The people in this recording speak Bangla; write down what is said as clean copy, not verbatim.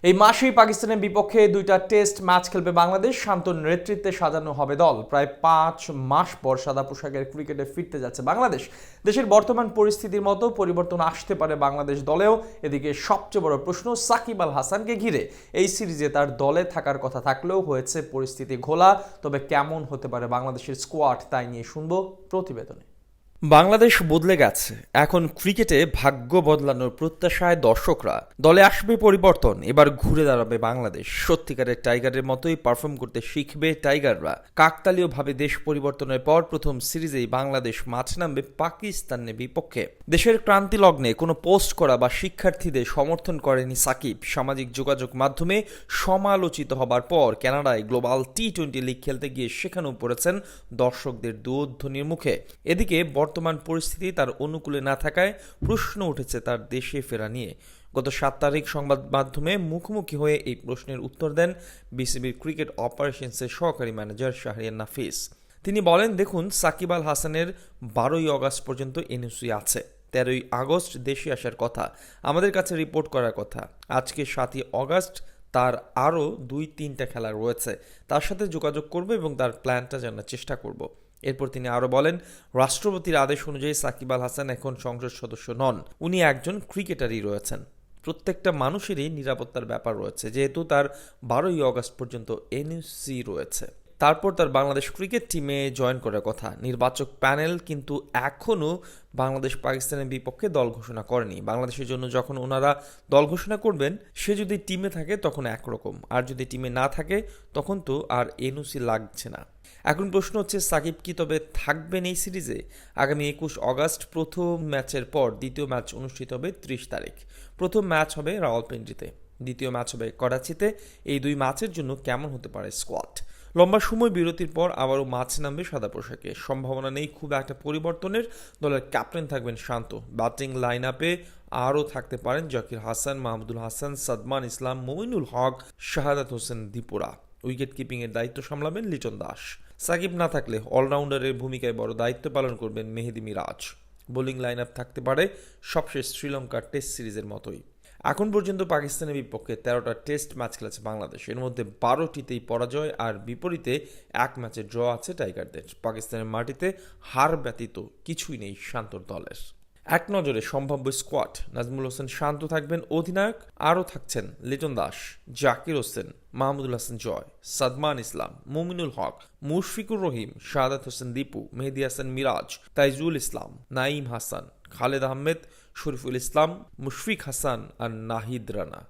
এই মাসেই পাকিস্তানের বিপক্ষে দুইটা টেস্ট ম্যাচ খেলবে বাংলাদেশ। শান্তর নেতৃত্বে সাজানো হবে দল। প্রায় 5 মাস পর সাদা পোশাকের ক্রিকেটে ফিরতে যাচ্ছে বাংলাদেশ। দেশের বর্তমান পরিস্থিতির মতো পরিবর্তন আসতে পারে বাংলাদেশ দলেও। এদিকে সবচেয়ে বড় প্রশ্ন সাকিব আল হাসানকে ঘিরে। এই সিরিজে তার দলে থাকার কথা থাকলেও হয়েছে পরিস্থিতি ঘোলা। তবে কেমন হতে পারে বাংলাদেশের স্কোয়াড, তাই নিয়ে শুনবো প্রতিবেদনে। বাংলাদেশ বদলে গেছে। এখন ক্রিকেটে ভাগ্য বদলানোর প্রত্যাশায় দর্শকরা। দলে আসবে পরিবর্তন। এবার ঘুরে দাঁড়াবে বাংলাদেশ। সত্যিকারের টাইগারের মতোই পারফর্ম করতে শিখবে টাইগাররা। কাকতালীয়ভাবে দেশ পরিবর্তনের পর প্রথম সিরিজেই বাংলাদেশ মাঠে নামবে পাকিস্তানের বিপক্ষে। দেশের ক্রান্তি লগ্নে কোনো পোস্ট করা বা শিক্ষার্থীদের সমর্থন করেনি সাকিব। সামাজিক যোগাযোগ মাধ্যমে সমালোচিত হবার পর কানাডায় গ্লোবাল টি-20 লিগ খেলতে গিয়ে সেখানেও পড়েছেন দর্শকদের দুধ্বনির মুখে। এদিকে বর্তমান পরিস্থিতি তার অনুকূলে না থাকায় প্রশ্ন উঠেছে তার দেশে ফেরা নিয়ে। গত 7 তারিখ সংবাদ মাধ্যমে মুখোমুখি হয়ে এই প্রশ্নের উত্তর দেন বিসিবির ক্রিকেট অপারেশনসের সহকারী ম্যানেজার শাহরিয়ার নাফিস। তিনি বলেন, দেখুন, সাকিব আল হাসানের 12ই আগস্ট পর্যন্ত এনওসি আছে। 13ই আগস্ট দেশে আসার কথা, আমাদের কাছে রিপোর্ট করার কথা। আজকে 7ই আগস্ট তার আরও 2-3টা খেলা রয়েছে। তার সাথে যোগাযোগ করব এবং তার প্ল্যানটা জানার চেষ্টা করব। এরপর তিনি আরও বলেন, রাষ্ট্রপতির আদেশ অনুযায়ী সাকিব আল হাসান এখন সংসদ সদস্য নন। উনি একজন ক্রিকেটারই রয়েছেন। প্রত্যেকটা মানুষেরই নিরাপত্তার ব্যাপার রয়েছে, যেহেতু তার 12ই আগস্ট পর্যন্ত এনওসি রয়েছে। তারপর তার বাংলাদেশ ক্রিকেট টিমে জয়েন করার কথা। নির্বাচক প্যানেল কিন্তু এখনও বাংলাদেশ পাকিস্তানের বিপক্ষে দল ঘোষণা করেনি। বাংলাদেশের জন্য যখন ওনারা দল ঘোষণা করবেন, সে যদি টিমে থাকে তখন একরকম, আর যদি টিমে না থাকে তখন তো আর এনওসি লাগছে না। এখন প্রশ্ন হচ্ছে, সাকিব কি তবে থাকবেন এই সিরিজে? আগামী 21 আগস্ট প্রথম ম্যাচের পর দ্বিতীয় ম্যাচ অনুষ্ঠিত হবে 30 তারিখ। প্রথম ম্যাচ হবে রাওয়ালপিন্ডিতে, দ্বিতীয় ম্যাচ হবে করাচিতে। এই 2 ম্যাচের জন্য কেমন হতে পারে স্কোয়াড? লম্বা সময় বিরতির পর আবারও মাঠে নামবে সাদা পোশাকে। সম্ভাবনা নেই খুব একটা পরিবর্তনের। দলের ক্যাপ্টেন থাকবেন শান্ত। ব্যাটিং লাইন আপে আরও থাকতে পারেন জাকির হাসান, মাহমুদুল হাসান, সাদমান ইসলাম, মমিনুল হক, শাহাদাত হোসেন দীপুরা। উইকেট কিপিংয়ের দায়িত্ব সামলাবেন লিটন দাস। সাকিব না থাকলে অলরাউন্ডারের ভূমিকায় বড় দায়িত্ব পালন করবেন মেহেদী মিরাজ। বোলিং লাইন আপ থাকতে পারে সবশেষ শ্রীলঙ্কার টেস্ট সিরিজের মতোই। এখন পর্যন্ত পাকিস্তানের বিপক্ষে 13টা টেস্ট ম্যাচ খেলেছে বাংলাদেশ। এর মধ্যে 12টিতেই পরাজয়, আর বিপরীতে 1 ম্যাচে ড্র আছে টাইগারদের। পাকিস্তানের মাটিতে হার ব্যতীত কিছুই নেই শান্তর দলের। এক নজরে সম্ভাব্য স্কোয়াড: নাজমুল হোসেন শান্ত থাকবেন অধিনায়ক। আরও থাকছেন লিটন দাস, জাকির হোসেন, মাহমুদুল হাসান জয়, সাদমান ইসলাম, মুমিনুল হক, মুশফিকুর রহিম, শাহাদাত হোসেন দীপু, মেহেদী হাসান মিরাজ, তাইজুল ইসলাম, নাঈম হাসান, খালেদ আহমেদ, শরীফুল ইসলাম, মুশফিক হাসান আর নাহিদ রানা।